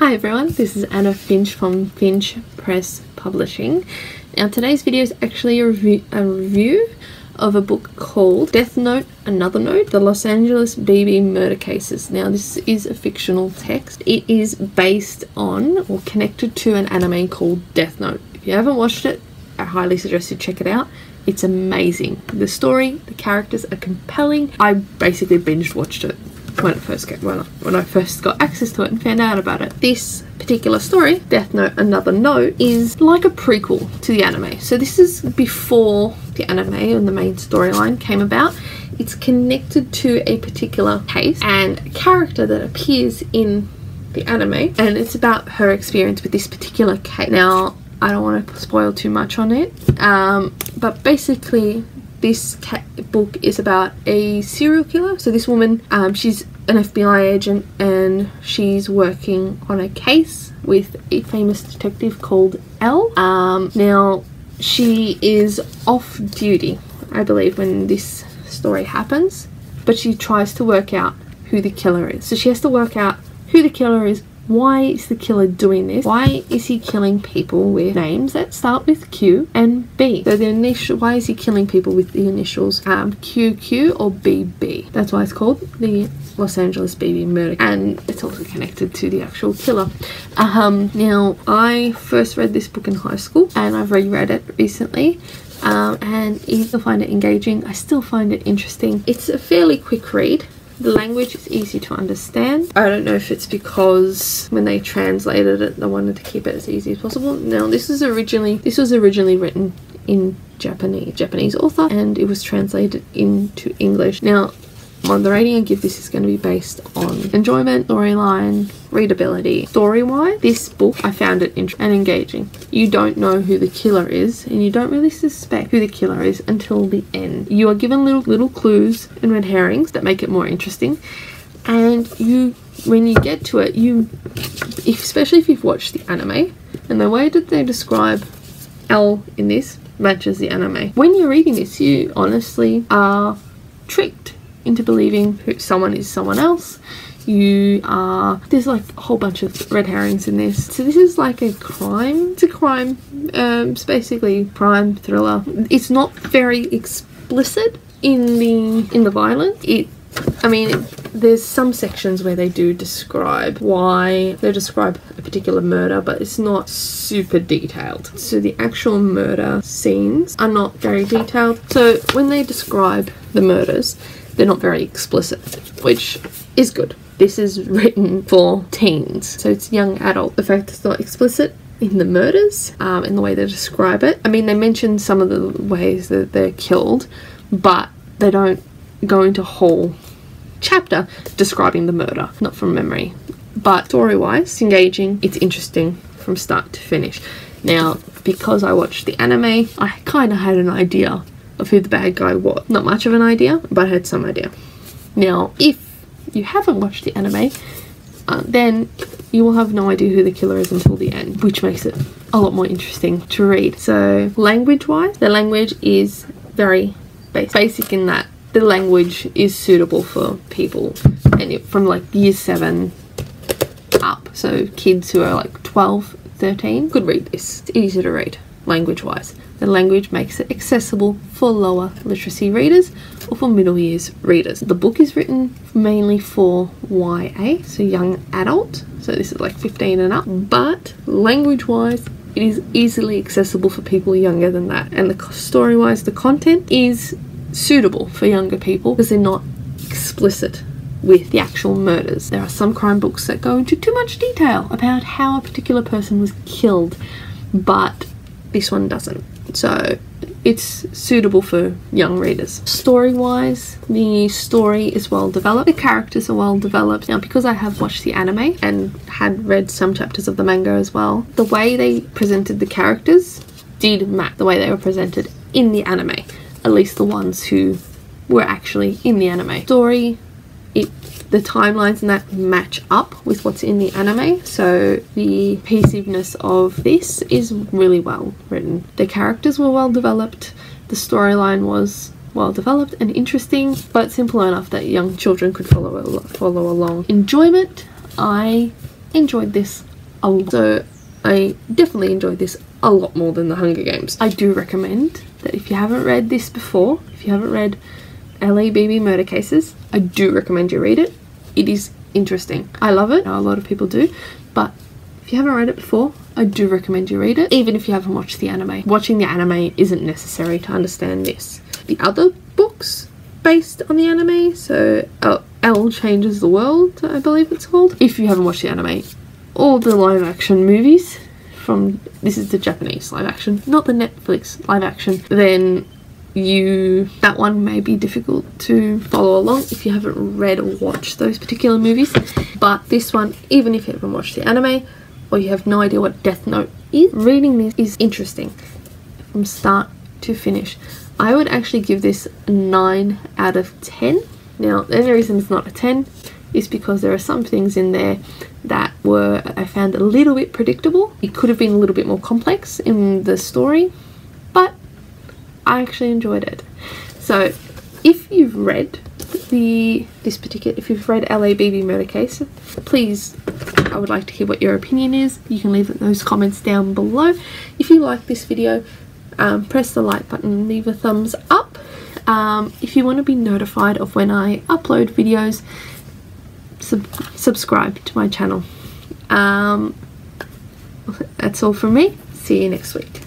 Hi everyone, this is Anna Finch from Finch Press Publishing. Now today's video is actually a review of a book called Death Note, Another Note, The Los Angeles BB Murder Cases. Now this is a fictional text. It is based on or connected to an anime called Death Note. If you haven't watched it, I highly suggest you check it out. It's amazing. The story, the characters are compelling. I basically binge watched it when I first got access to it and found out about it. This particular story, Death Note, Another Note, is like a prequel to the anime. So this is before the anime and the main storyline came about. It's connected to a particular case and a character that appears in the anime, and it's about her experience with this particular case. Now, I don't want to spoil too much on it, but basically this book is about a serial killer. So this woman, she's an FBI agent and she's working on a case with a famous detective called Elle. Now she is off duty, I believe, when this story happens, but she tries to work out who the killer is. So she has to work out who the killer is. Why is the killer doing this? Why is he killing people with names that start with Q and B? So the initial, why is he killing people with the initials QQ or BB? That's why it's called the Los Angeles BB Murder, and it's also connected to the actual killer. Now I first read this book in high school and I've reread it recently, and I still find it engaging. I still find it interesting. It's a fairly quick read. The language is easy to understand. I don't know if it's because when they translated it, they wanted to keep it as easy as possible. Now, this was originally written in Japanese author, and it was translated into English. Now, the rating I give this is going to be based on enjoyment, storyline, readability. Story-wise, this book, I found it interesting and engaging. You don't know who the killer is, and you don't really suspect who the killer is until the end. You are given little clues and red herrings that make it more interesting, and when you get to it, especially if you've watched the anime, and the way that they describe Elle in this matches the anime. When you're reading this, you honestly are tricked into believing someone is someone else. There's like a whole bunch of red herrings in this. So this is like a crime. It's a crime. It's basically crime thriller. It's not very explicit in the violence. There's some sections where they do describe a particular murder, but it's not super detailed. So the actual murder scenes are not very detailed. So when they describe the murders, they're not very explicit, which is good. This is written for teens, so it's young adult. The fact it's not explicit in the murders, in the way they describe it. I mean, they mention some of the ways that they're killed, but they don't go into a whole chapter describing the murder, not from memory. But story-wise, it's engaging, it's interesting from start to finish. Now, because I watched the anime, I kind of had an idea of who the bad guy was. Not much of an idea, but I had some idea. Now, if you haven't watched the anime, then you will have no idea who the killer is until the end, which makes it a lot more interesting to read. So language-wise, the language is very basic in that the language is suitable for people from like year 7 up. So kids who are like 12, 13 could read this. It's easy to read language-wise. The language makes it accessible for lower literacy readers or for middle years readers. The book is written mainly for YA, so young adult, so this is like 15 and up, but language-wise it is easily accessible for people younger than that, and the story-wise the content is suitable for younger people because they're not explicit with the actual murders. There are some crime books that go into too much detail about how a particular person was killed, but this one doesn't. So it's suitable for young readers. Story-wise, the story is well developed. The characters are well developed. Now, because I have watched the anime and had read some chapters of the manga as well, the way they presented the characters did match the way they were presented in the anime. At least the ones who were actually in the anime. Story, the timelines and that match up with what's in the anime, so the cohesiveness of this is really well written. The characters were well developed, the storyline was well developed and interesting, but simple enough that young children could follow along. Enjoyment, I enjoyed this a lot. So I definitely enjoyed this a lot more than The Hunger Games. I do recommend that if you haven't read this before, if you haven't read LABB Murder Cases, I do recommend you read it. It is interesting. I love it. A lot of people do, but if you haven't read it before, I do recommend you read it, even if you haven't watched the anime. Watching the anime isn't necessary to understand this. The other books based on the anime, so Elle Changes the World, I believe it's called. If you haven't watched the anime, or the live action movies from, this is the Japanese live action, not the Netflix live action, then that one may be difficult to follow along if you haven't read or watched those particular movies. But this one, even if you haven't watched the anime or you have no idea what Death Note is, reading this is interesting from start to finish. I would actually give this a 9 out of 10. Now, the only reason it's not a 10 is because there are some things in there that I found a little bit predictable. It could have been a little bit more complex in the story, but I actually enjoyed it. So if you've read if you've read LABB Murder Case, please, I would like to hear what your opinion is. You can leave those comments down below. If you like this video, press the like button and leave a thumbs up. If you want to be notified of when I upload videos, subscribe to my channel. That's all from me. See you next week.